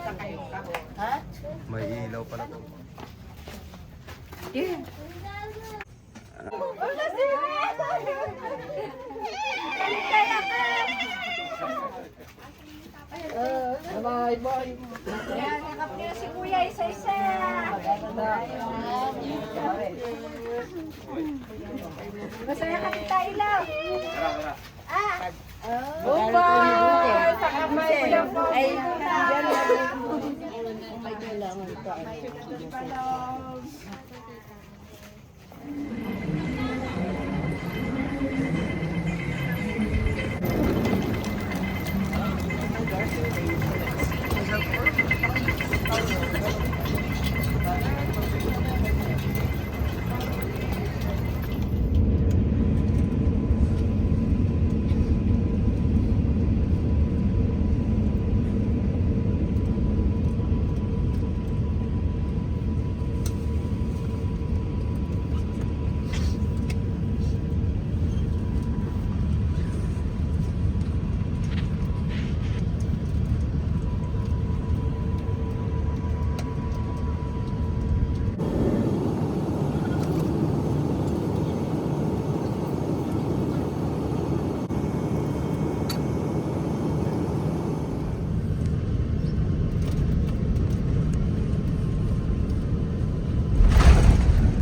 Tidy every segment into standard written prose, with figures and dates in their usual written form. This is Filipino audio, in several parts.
Ha? May ilaw pala to. Yeah. Bye bye. Yan, yakap niyo si Kuya isa-isa. Masaya ka kita, Ilaw. Ah! Bye. Sa kamay. Ay, Yan. may kailangan pa.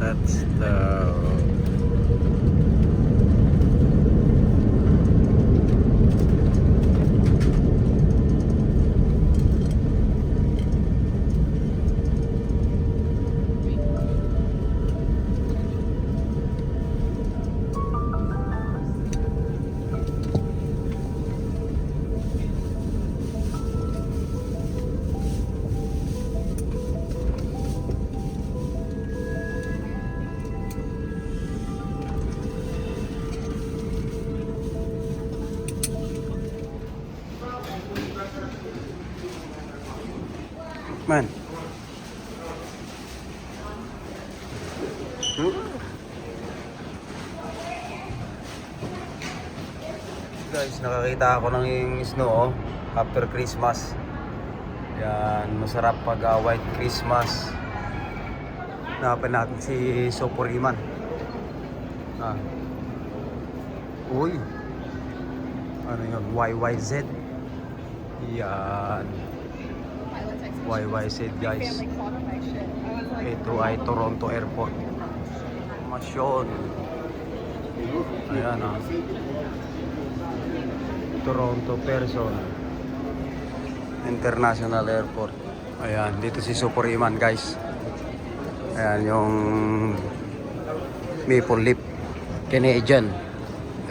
That's the man. Guys, nakakita ako ng snow after Christmas. Yan, masarap pag white Christmas. Hanapin natin si Soporiman. Uy. Ano yun? YYZ. Yan. YYZ guys. Ito ay Toronto Airport. Masyon. Ayan Toronto Pearson International Airport. Ayan, dito si Soporiman guys. Ayan yung Maple Leaf Canadian.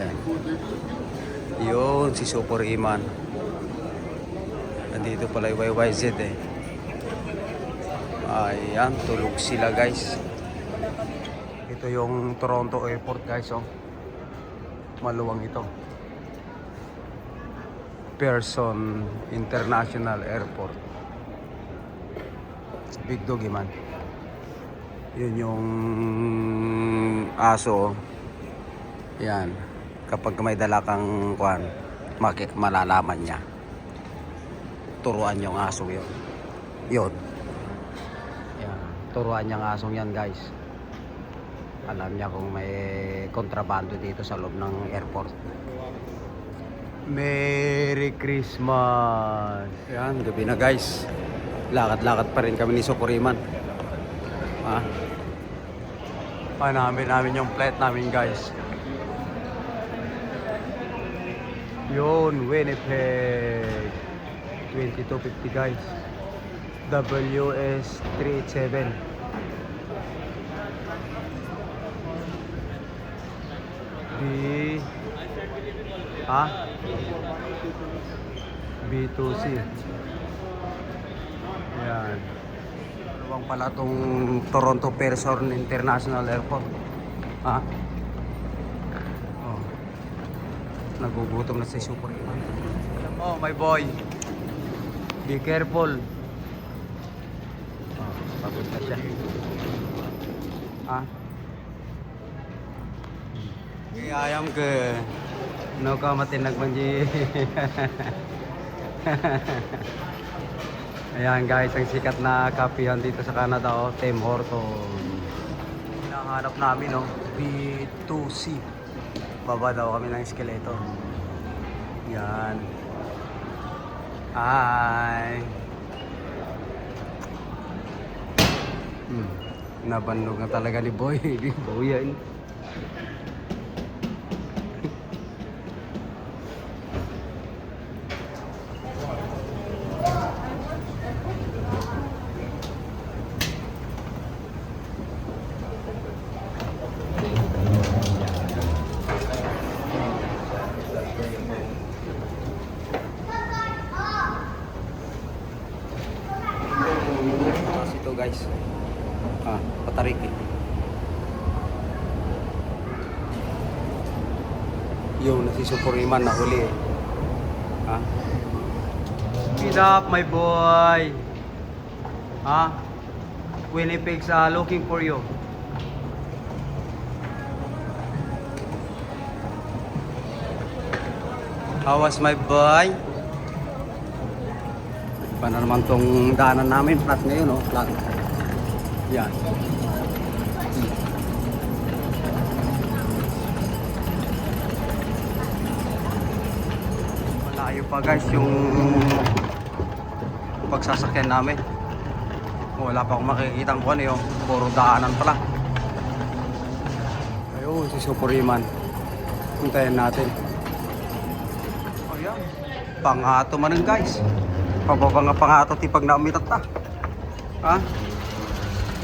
Ayan. Yun si Soporiman. Nandito pala yung YYZ eh. Ayan, tulog sila guys. Ito yung Toronto Airport guys oh. Maluwang ito. Pearson International Airport. Big doggy man. Yun yung aso. Yan. Kapag may dala kang kuwan, malalaman niya. Turuan yung aso yun. Yun. Yan. Turuan yung asong yan guys. Alam niya kung may kontrabando dito sa loob ng airport. Merry Christmas! Yan, gabi na guys. Lakad-lakad pa rin kami ni Soporiman. Hanapin namin yung flight namin guys. Yun, Winnipeg 2250 guys. WS 387. B2C. Yan. Luwang pala tong Toronto Pearson International Airport. Oh. Nagugutom na si Soporiman. Oh, my boy. Be careful. Oh, pagod na siya. Ayam ke no ka matinag manji. Ayan guys, ang sikat na kapihan dito sa Canada, oh, Tim Horton. Hinahanap namin, oh, B2C. Baba daw kami ng skeleton. Yan. Hi. Nabandog na talaga ni Boy. Boy yan. Tapos ito guys, patariki. Yung nasisupuriman na huli eh. Speed up my boy. Winnipeg's looking for you. How was my boy? Iba na naman tong daanan namin, flat ngayon, oh, flat. Yan. Malayo pa guys yung pagsasakyan namin. Wala pa akong makikita kung ano yung puro daanan pala. Ayun, si Supuriman. Puntayan natin. Ayan. Pangato man guys. Pababa nga pangato ti pag naumitat ta.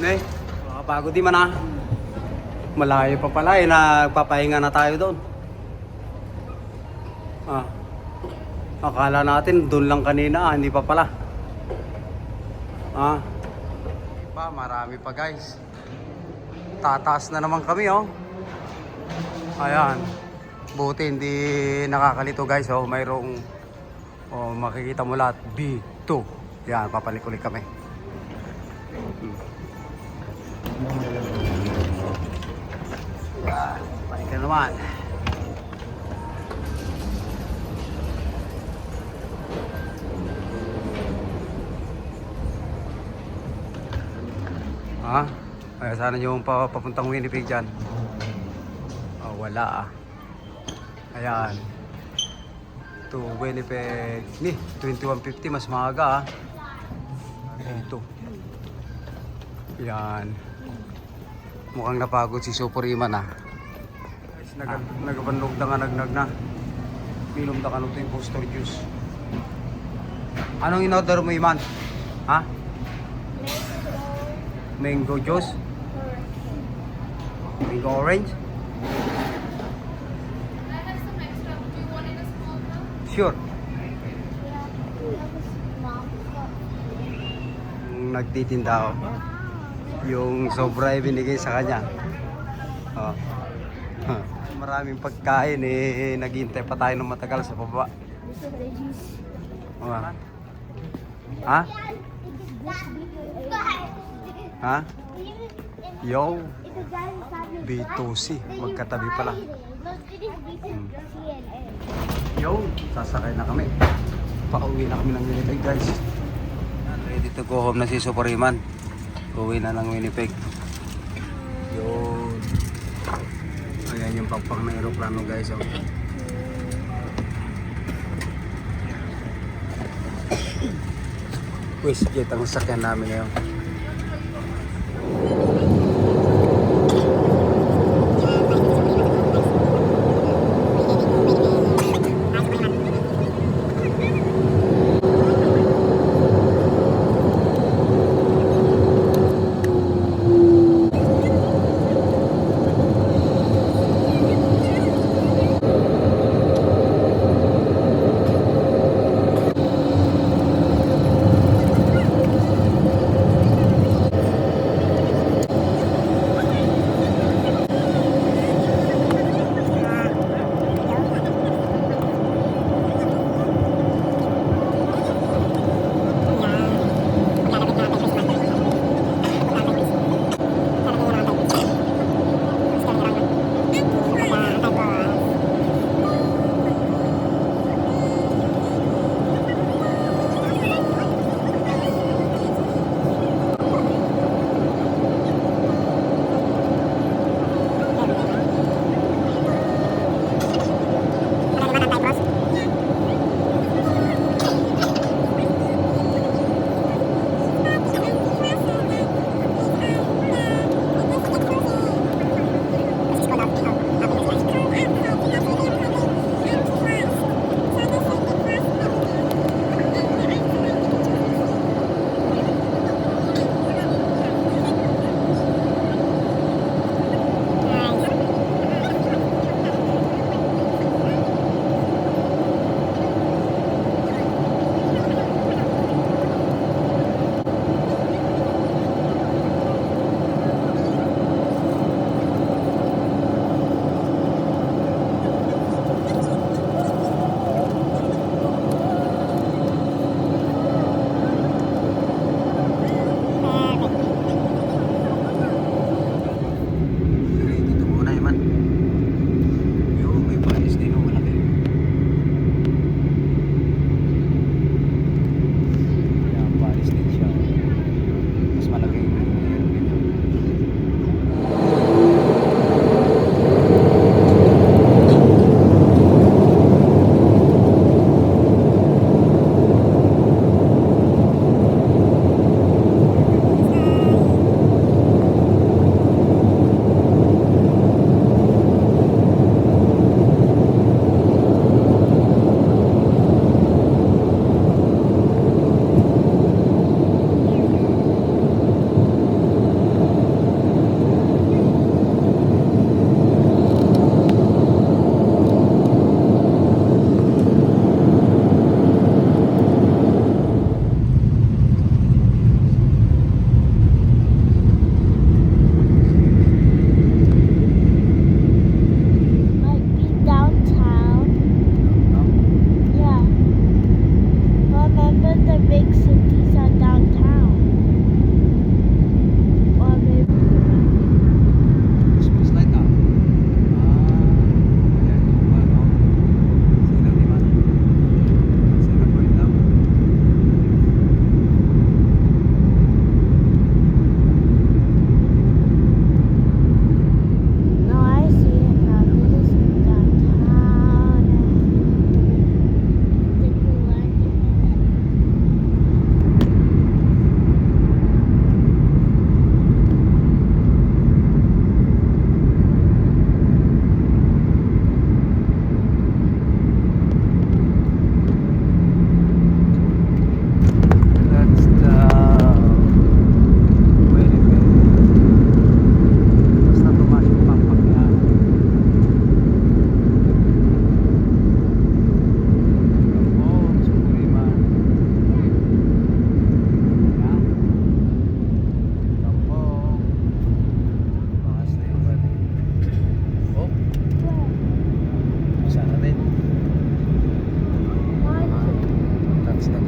Ne? Bago di man Malayo pa pala eh, nagpapahinga na tayo doon. Akala natin doon lang kanina, hindi pa pala. Marami pa guys. Tataas na naman kami, oh. Ayan. Buti hindi nakakalito guys, oh. Mayroong makikita mo lahat B2. Yan, papalik-ulit kami. Balik na naman. Ay, sana yung papuntang Winnipeg dyan. Wala Ayan. To Winnipeg. 2150 mas maaga Dito. Yan. Mukhang napagod si Supuriman Guys, nagabandog na nga nagnag na. Minom na kanong yung booster juice. Anong in-order mo, Iman? Mango juice? Mango orange? Sure. Nagtitinda yung sobra ay binigay sa kanya. Maraming pagkain eh, naghihintay pa tayo ng matagal sa baba. Yo, B2C, magkatabi pala. Yo, sasakay na kami. Pauwi na kami ng Winnipeg guys. Ready to go home na si Supuriman. Uwi na ng Winnipeg. Yo. Ayan yung pagpang ng aeroplano guys. WestJet ang sakyan namin ngayon.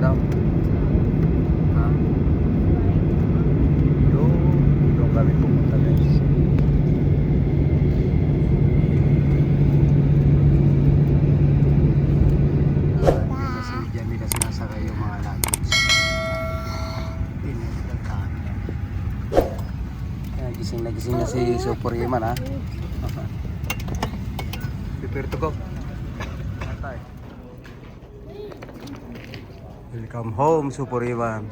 playground. Ha? Doon kami pumunta guys. Kasi dyan nila sinasakay yung mga luggage. Pinagdagdahan yan. Kaya gising na si Super Yeman ha. Prepare to go. Welcome home, Super Yeman.